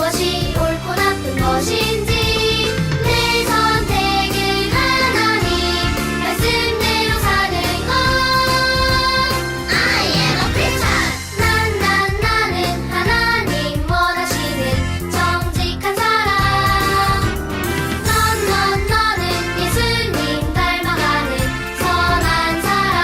무엇이 옳고 나쁜 것인지 내 선택은 하나님 말씀대로 사는 것. I am a Christian. 나는 하나님 원하시는 정직한 사람. 너는 예수님 닮아가는 선한 사람.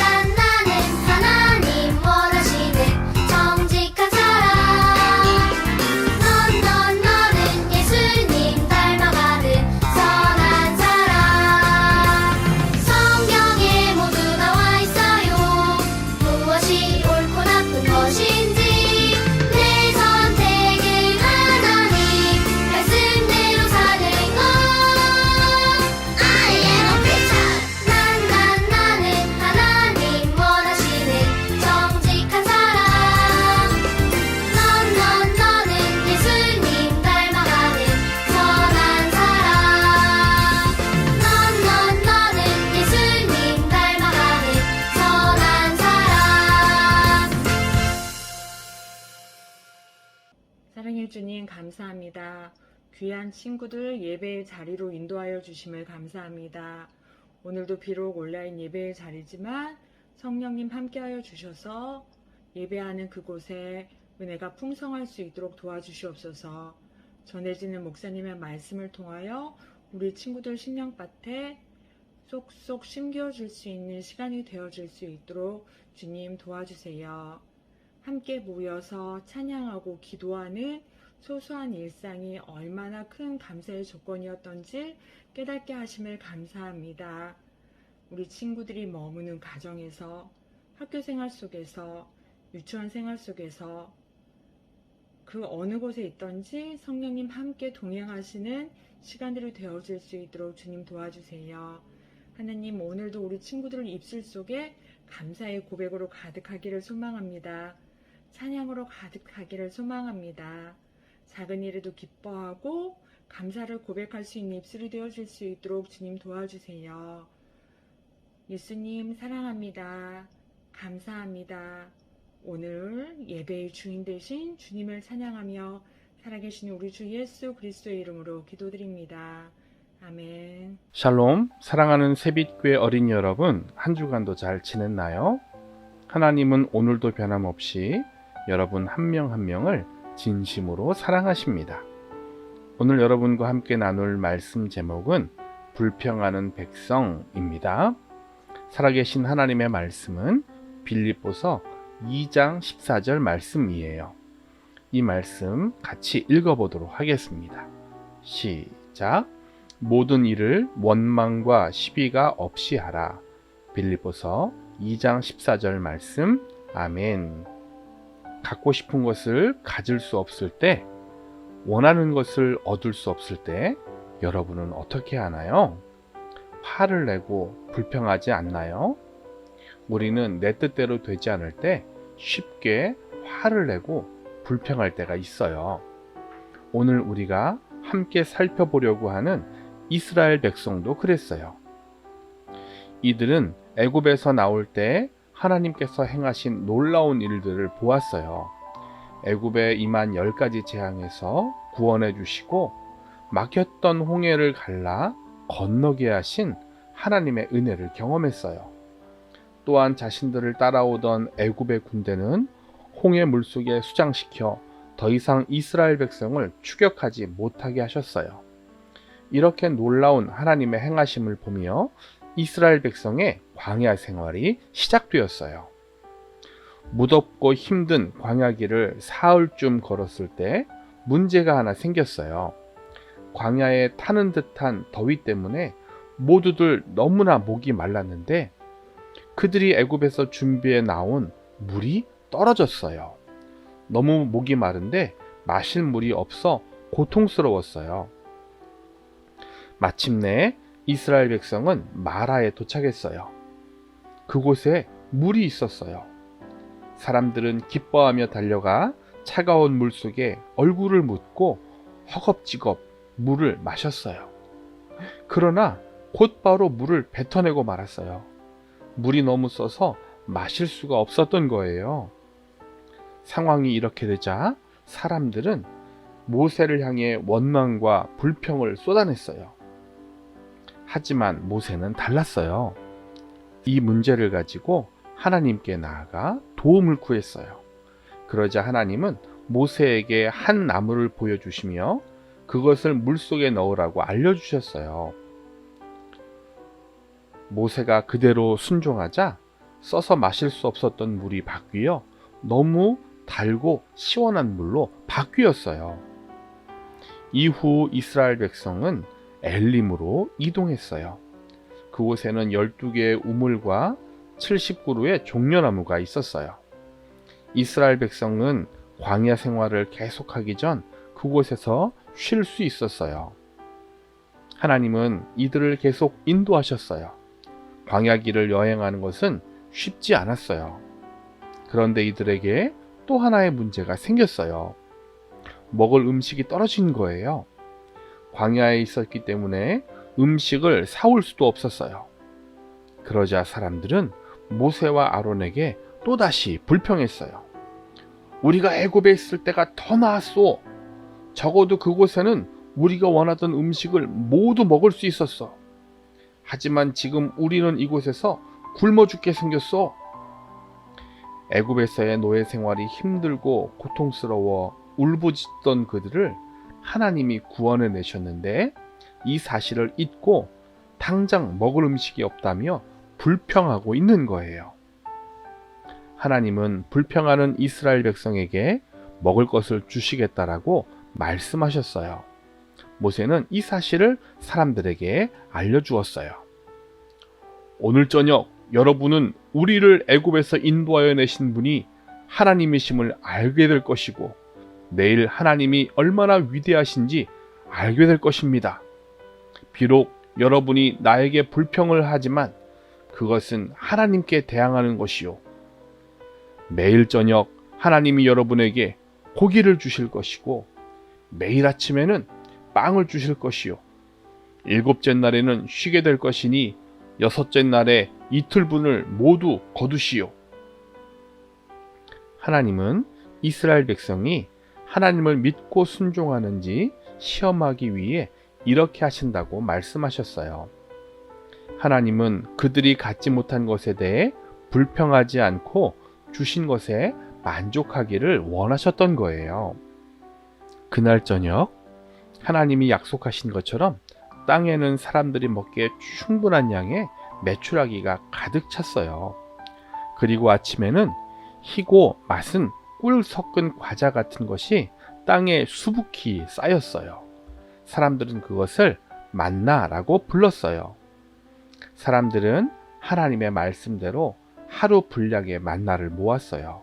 나는 하나님 원하시는 정직한 사람. 너는 예수님 닮아가는 선한 사람. 성경에 모두 나와 있어요. 무엇이 옳고 나쁜 것인지 내 선택은 하나님 말씀대로 사는 것. I am a Christian. 나는 하나님 원하시는 정직한 사람. 너는 예수님 닮아가는 선한 사람. 너는 예수님 닮아가는 선한 사람. 사랑해 주님 감사합니다. 귀한 친구들 예배의 자리로 인도하여 주심을 감사합니다. 오늘도 비록 온라인 예배의 자리지만 성령님 함께하여 주셔서 예배하는 그곳에 은혜가 풍성할 수 있도록 도와주시옵소서. 전해지는 목사님의 말씀을 통하여 우리 친구들 심령밭에 쏙쏙 심겨줄 수 있는 시간이 되어줄 수 있도록 주님 도와주세요. 함께 모여서 찬양하고 기도하는 소소한 일상이 얼마나 큰 감사의 조건이었던지 깨닫게 하심을 감사합니다. 우리 친구들이 머무는 가정에서, 학교 생활 속에서, 유치원 생활 속에서 그 어느 곳에 있던지 성령님 함께 동행하시는 시간들이 되어질 수 있도록 주님 도와주세요. 하나님, 오늘도 우리 친구들 입술 속에 감사의 고백으로 가득하기를 소망합니다. 찬양으로 가득하기를 소망합니다. 작은 일에도 기뻐하고 감사를 고백할 수 있는 입술이 되어질 수 있도록 주님 도와주세요. 예수님 사랑합니다. 감사합니다. 오늘 예배의 주인 되신 주님을 찬양하며 살아계신 우리 주 예수 그리스도의 이름으로 기도드립니다. 아멘. 샬롬, 사랑하는 새빛교회 어린이 여러분, 한 주간도 잘 지냈나요? 하나님은 오늘도 변함없이 여러분 한 명 한 명을 진심으로 사랑하십니다. 오늘 여러분과 함께 나눌 말씀 제목은 불평하는 백성입니다. 살아계신 하나님의 말씀은 빌립보서 2장 14절 말씀이에요. 이 말씀 같이 읽어보도록 하겠습니다. 시작. 모든 일을 원망과 시비가 없이 하라. 빌립보서 2장 14절 말씀. 아멘. 갖고 싶은 것을 가질 수 없을 때, 원하는 것을 얻을 수 없을 때 여러분은 어떻게 하나요? 화를 내고 불평하지 않나요? 우리는 내 뜻대로 되지 않을 때 쉽게 화를 내고 불평할 때가 있어요. 오늘 우리가 함께 살펴보려고 하는 이스라엘 백성도 그랬어요. 이들은 애굽에서 나올 때 하나님께서 행하신 놀라운 일들을 보았어요. 애굽에 임한 10가지 재앙에서 구원해 주시고 막혔던 홍해를 갈라 건너게 하신 하나님의 은혜를 경험했어요. 또한 자신들을 따라오던 애굽의 군대는 홍해 물속에 수장시켜 더 이상 이스라엘 백성을 추격하지 못하게 하셨어요. 이렇게 놀라운 하나님의 행하심을 보며 이스라엘 백성의 광야 생활이 시작되었어요. 무덥고 힘든 광야길을 사흘쯤 걸었을 때 문제가 하나 생겼어요. 광야에 타는 듯한 더위 때문에 모두들 너무나 목이 말랐는데 그들이 애굽에서 준비해 나온 물이 떨어졌어요. 너무 목이 마른데 마실 물이 없어 고통스러웠어요. 마침내 이스라엘 백성은 마라에 도착했어요. 그곳에 물이 있었어요. 사람들은 기뻐하며 달려가 차가운 물 속에 얼굴을 묻고 허겁지겁 물을 마셨어요. 그러나 곧바로 물을 뱉어내고 말았어요. 물이 너무 써서 마실 수가 없었던 거예요. 상황이 이렇게 되자 사람들은 모세를 향해 원망과 불평을 쏟아냈어요. 하지만 모세는 달랐어요. 이 문제를 가지고 하나님께 나아가 도움을 구했어요. 그러자 하나님은 모세에게 한 나무를 보여주시며 그것을 물속에 넣으라고 알려주셨어요. 모세가 그대로 순종하자 써서 마실 수 없었던 물이 바뀌어 너무 달고 시원한 물로 바뀌었어요. 이후 이스라엘 백성은 엘림으로 이동했어요. 그곳에는 12개의 우물과 70그루의 종려나무가 있었어요. 이스라엘 백성은 광야 생활을 계속하기 전 그곳에서 쉴 수 있었어요. 하나님은 이들을 계속 인도하셨어요. 광야 길을 여행하는 것은 쉽지 않았어요. 그런데 이들에게 또 하나의 문제가 생겼어요. 먹을 음식이 떨어진 거예요. 광야에 있었기 때문에 음식을 사올 수도 없었어요. 그러자 사람들은 모세와 아론에게 또다시 불평했어요. 우리가 애굽에 있을 때가 더 나았소. 적어도 그곳에는 우리가 원하던 음식을 모두 먹을 수 있었어. 하지만 지금 우리는 이곳에서 굶어 죽게 생겼어. 애굽에서의 노예 생활이 힘들고 고통스러워 울부짖던 그들을 하나님이 구원해 내셨는데 이 사실을 잊고 당장 먹을 음식이 없다며 불평하고 있는 거예요. 하나님은 불평하는 이스라엘 백성에게 먹을 것을 주시겠다라고 말씀하셨어요. 모세는 이 사실을 사람들에게 알려주었어요. 오늘 저녁 여러분은 우리를 애굽에서 인도하여 내신 분이 하나님이심을 알게 될 것이고 내일 하나님이 얼마나 위대하신지 알게 될 것입니다. 비록 여러분이 나에게 불평을 하지만 그것은 하나님께 대항하는 것이요. 매일 저녁 하나님이 여러분에게 고기를 주실 것이고 매일 아침에는 빵을 주실 것이요. 일곱째 날에는 쉬게 될 것이니 여섯째 날에 이틀분을 모두 거두시오. 하나님은 이스라엘 백성이 하나님을 믿고 순종하는지 시험하기 위해 이렇게 하신다고 말씀하셨어요. 하나님은 그들이 갖지 못한 것에 대해 불평하지 않고 주신 것에 만족하기를 원하셨던 거예요. 그날 저녁 하나님이 약속하신 것처럼 땅에는 사람들이 먹기에 충분한 양의 메추라기가 가득 찼어요. 그리고 아침에는 희고 맛은 꿀 섞은 과자 같은 것이 땅에 수북히 쌓였어요. 사람들은 그것을 만나라고 불렀어요. 사람들은 하나님의 말씀대로 하루 분량의 만나를 모았어요.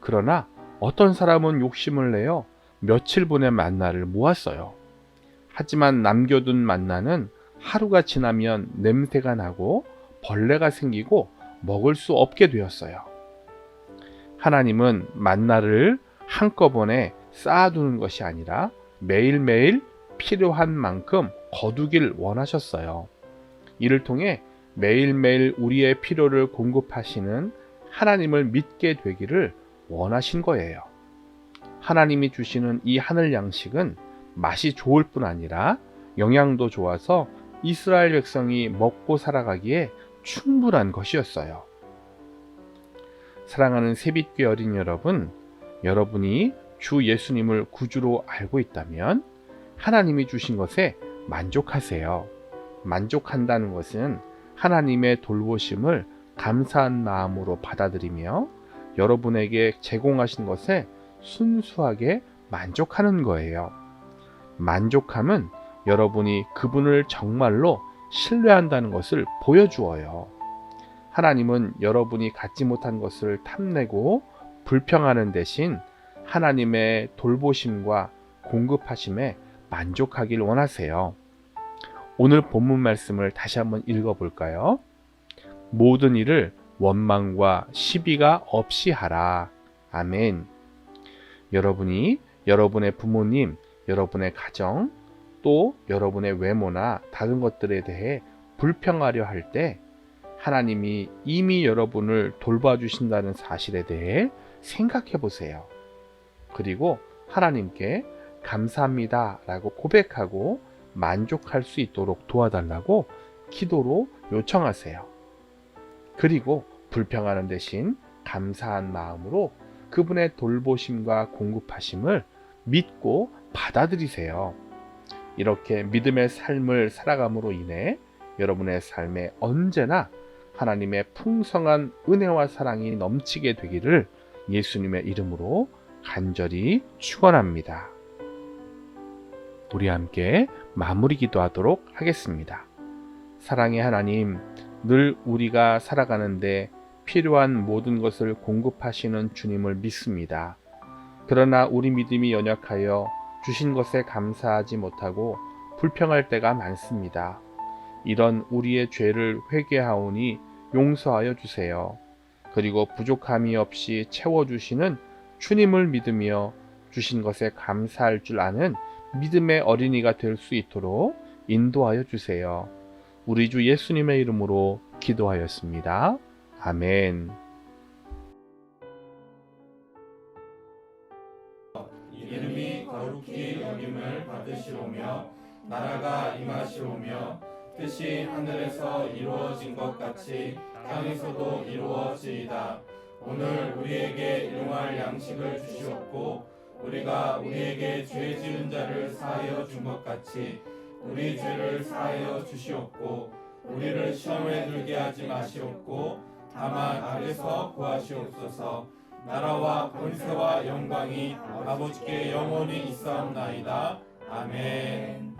그러나 어떤 사람은 욕심을 내어 며칠분의 만나를 모았어요. 하지만 남겨둔 만나는 하루가 지나면 냄새가 나고 벌레가 생기고 먹을 수 없게 되었어요. 하나님은 만나를 한꺼번에 쌓아두는 것이 아니라 매일매일 필요한 만큼 거두길 원하셨어요. 이를 통해 매일매일 우리의 필요를 공급하시는 하나님을 믿게 되기를 원하신 거예요. 하나님이 주시는 이 하늘 양식은 맛이 좋을 뿐 아니라 영양도 좋아서 이스라엘 백성이 먹고 살아가기에 충분한 것이었어요. 사랑하는 새빛교회 어린이 여러분, 여러분이 주 예수님을 구주로 알고 있다면 하나님이 주신 것에 만족하세요. 만족한다는 것은 하나님의 돌보심을 감사한 마음으로 받아들이며 여러분에게 제공하신 것에 순수하게 만족하는 거예요. 만족함은 여러분이 그분을 정말로 신뢰한다는 것을 보여주어요. 하나님은 여러분이 갖지 못한 것을 탐내고 불평하는 대신 하나님의 돌보심과 공급하심에 만족하길 원하세요. 오늘 본문 말씀을 다시 한번 읽어볼까요? 모든 일을 원망과 시비가 없이 하라. 아멘. 여러분이 여러분의 부모님, 여러분의 가정, 또 여러분의 외모나 다른 것들에 대해 불평하려 할 때 하나님이 이미 여러분을 돌봐주신다는 사실에 대해 생각해 보세요. 그리고 하나님께 감사합니다 라고 고백하고 만족할 수 있도록 도와달라고 기도로 요청하세요. 그리고 불평하는 대신 감사한 마음으로 그분의 돌보심과 공급하심을 믿고 받아들이세요. 이렇게 믿음의 삶을 살아감으로 인해 여러분의 삶에 언제나 하나님의 풍성한 은혜와 사랑이 넘치게 되기를 예수님의 이름으로 간절히 축원합니다. 우리 함께 마무리 기도하도록 하겠습니다. 사랑의 하나님, 늘 우리가 살아가는데 필요한 모든 것을 공급하시는 주님을 믿습니다. 그러나 우리 믿음이 연약하여 주신 것에 감사하지 못하고 불평할 때가 많습니다. 이런 우리의 죄를 회개하오니 용서하여 주세요. 그리고 부족함이 없이 채워주시는 주님을 믿으며 주신 것에 감사할 줄 아는 믿음의 어린이가 될 수 있도록 인도하여 주세요. 우리 주 예수님의 이름으로 기도하였습니다. 아멘. 이름이 거룩히 여김을 받으시오며 나라가 임하시오며 뜻이 하늘에서 이루어진 것 같이 땅에서도 이루어지이다. 오늘 우리에게 일용할 양식을 주시옵고 우리가 우리에게 죄 지은 자를 사하여 준 것 같이 우리 죄를 사하여 주시옵고 우리를 시험에 들게 하지 마시옵고 다만 악에서 구하시옵소서. 나라와 권세와 영광이 아버지께 영원히 있사옵나이다. 아멘.